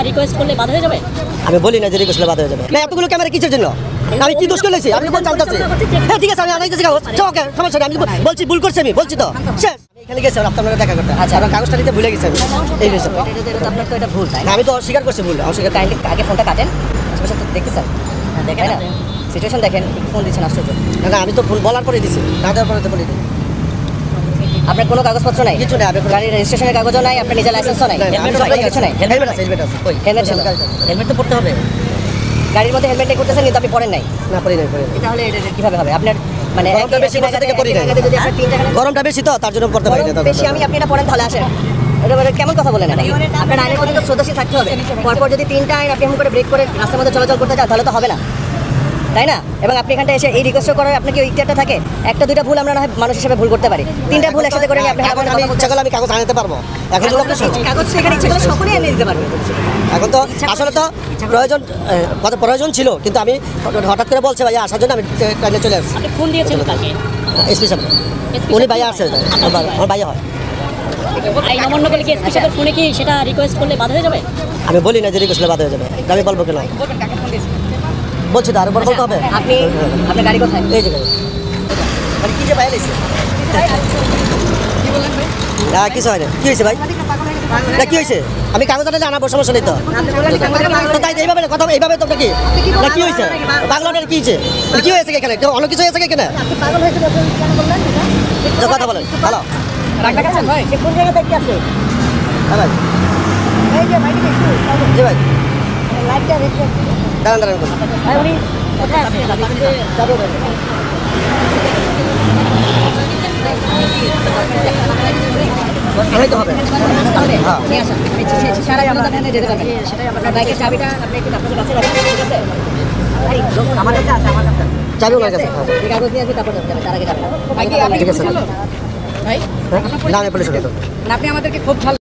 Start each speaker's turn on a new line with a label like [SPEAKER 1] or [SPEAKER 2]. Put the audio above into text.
[SPEAKER 1] Request করলে বাধা হয়ে যাবে?
[SPEAKER 2] আমি বলি না যে রিকোয়েস্ট করলে বাধা হয়ে যাবে। না এতগুলো ক্যামেরা কিসের জন্য? আমি কি দোষ করেছি? আপনি কোন জানতেছেন? হ্যাঁ ঠিক আছে, আমি আনাইতেছি কাগজ। ওকে, সমস্যা নেই, আমি বলছি ভুল করছি, আমি বলছি তো শেষ। আমি এখানে গেছি আপনারা দেখা করতে। আচ্ছা, আমার কাগজটা নিতে ভুলে গেছি আমি। এই বিষয়
[SPEAKER 1] আপনার তো এটা ভুল, তাই না?
[SPEAKER 2] আমি তো অস্বীকার করছি ভুল, অস্বীকার।
[SPEAKER 1] কাইন্ডলি আগে ফোনটা কাটেন, আশেপাশে তো দেখতেছেন, দেখেন না সিচুয়েশন দেখেন, ফোন দিচ্ছেন আশ্চর্য।
[SPEAKER 2] না আমি তো ভুল বলার পরে দিছি, না দেওয়ার পরে তো বলি দিই।
[SPEAKER 1] আপনার কোনো কাগজপত্র নাই?
[SPEAKER 2] কিছু নেই,
[SPEAKER 1] গাড়ির রেজিস্ট্রেশনের কাগজও নাই, আপনার নিজের লাইসেন্সও নাই, কিছু নাই?
[SPEAKER 2] হেলমেট আছে, হেলমেট আছে।
[SPEAKER 1] হেলমেট ছিল?
[SPEAKER 2] হেলমেট তো পড়তে হবে।
[SPEAKER 1] গাড়ির মধ্যে হেলমেট নেই করতেছেন কিন্তু আপনি পড়েন নাই?
[SPEAKER 2] না পড়ি নাই, পড়ি নাই।
[SPEAKER 1] তাহলে এটা কিভাবে হবে? আপনার মানে
[SPEAKER 2] গরমটা বেশি বসে থেকে পড়ি নাই।
[SPEAKER 1] যদি আপনার 3 জায়গা
[SPEAKER 2] গরমটা বেশি তো তার জন্য পড়তে পারি না।
[SPEAKER 1] বেশি আপনি এটা পড়েন তাহলে আসেন। এটা কেমন কথা বলেন? আপনার আইনের প্রতি তো শ্রদ্ধাশীল থাকতে হবে। পরপর যদি 3টা আইন আপনি এমন করে ব্রেক করে রাস্তার মধ্যে চলাচল করতে চান তাহলে তো হবে না, তাই না? এবং আপনি এখানটা এসে এই রিকোয়েস্ট করার আপনার কি ইচ্ছাটা থাকে? একটা দুইটা ভুল আমরা না হয় মানুষ হিসেবে ভুল করতে পারি, 3টা ভুল একসাথে করে আপনি
[SPEAKER 2] আমি ইচ্ছা করলে আমি কাগজ আনতে পারবো। এখন তো
[SPEAKER 1] কাগজ সেখানে ইচ্ছা করলে সকলেই এনে দিতে পারবে।
[SPEAKER 2] এখন তো আসলে তো প্রয়োজন ছিল, কিন্তু আমি হঠাৎ করে বলছে ভাইয়া আসার জন্য আমি ট্রেনে চলে আসছি।
[SPEAKER 1] আপনি ফোন দিয়েছেন কাকে?
[SPEAKER 2] এসপি সাহেব। উনি ভাইয়া আসছে, আমার ভাইয়া হয়।
[SPEAKER 1] আইন অমান্য করলে কি এসপি সাহেবের ফোনে কি সেটা রিকোয়েস্ট করলে বাধা হয়ে যাবে?
[SPEAKER 2] আমি বলি না যে রিকোয়েস্ট করলে বাধা হয়ে যাবে, আমি বলবো কেন? বলছি তো আরো বলতে হবে।
[SPEAKER 1] আপনি আপনার গাড়ি কোথায়?
[SPEAKER 2] এই যে মানে কি যে ভাইয়া লেগেছে? না কিছু হয় না। কি হয়েছে ভাই? না কি হয়েছে? আমি কাগজটা জানাবো, সমস্যা নেই তো। তাই এইভাবে কথা, এইভাবে তো কি না কি হয়েছে? পাগলাটার কি হয়েছে? কি হয়েছে এখানে? অনেক কিছু হয়েছে এখানে। কথা বলেন। হ্যালো
[SPEAKER 1] কোন জায়গাতে কি আছে?
[SPEAKER 2] হ্যাঁ ভাই।
[SPEAKER 1] এই যে ভাই
[SPEAKER 2] জি ভাই,
[SPEAKER 1] লাইটটা রেখে
[SPEAKER 2] দাঁড়ান দাঁড়ান।
[SPEAKER 1] ভাই উনি কোথায় আছে?
[SPEAKER 2] আনাইতে হবে। হ্যাঁ
[SPEAKER 1] সারাই আমরা ভ্যানে যেতে পারবেন। সেটাই আপনার বাইকের চাবিটা আপনি একটু আপনার কাছে রাখতে আছে? আমার কাছে আছে, আমার কাছে
[SPEAKER 2] চাবি ওনার কাছে।
[SPEAKER 1] এই কাগজ নিয়ে আসবে, তারপর যাবেন, তার আগে যাবেন।
[SPEAKER 2] ঠিক আছে ভাই। না আমি পুলিশ
[SPEAKER 1] আপনি আমাদেরকে খুব ভালো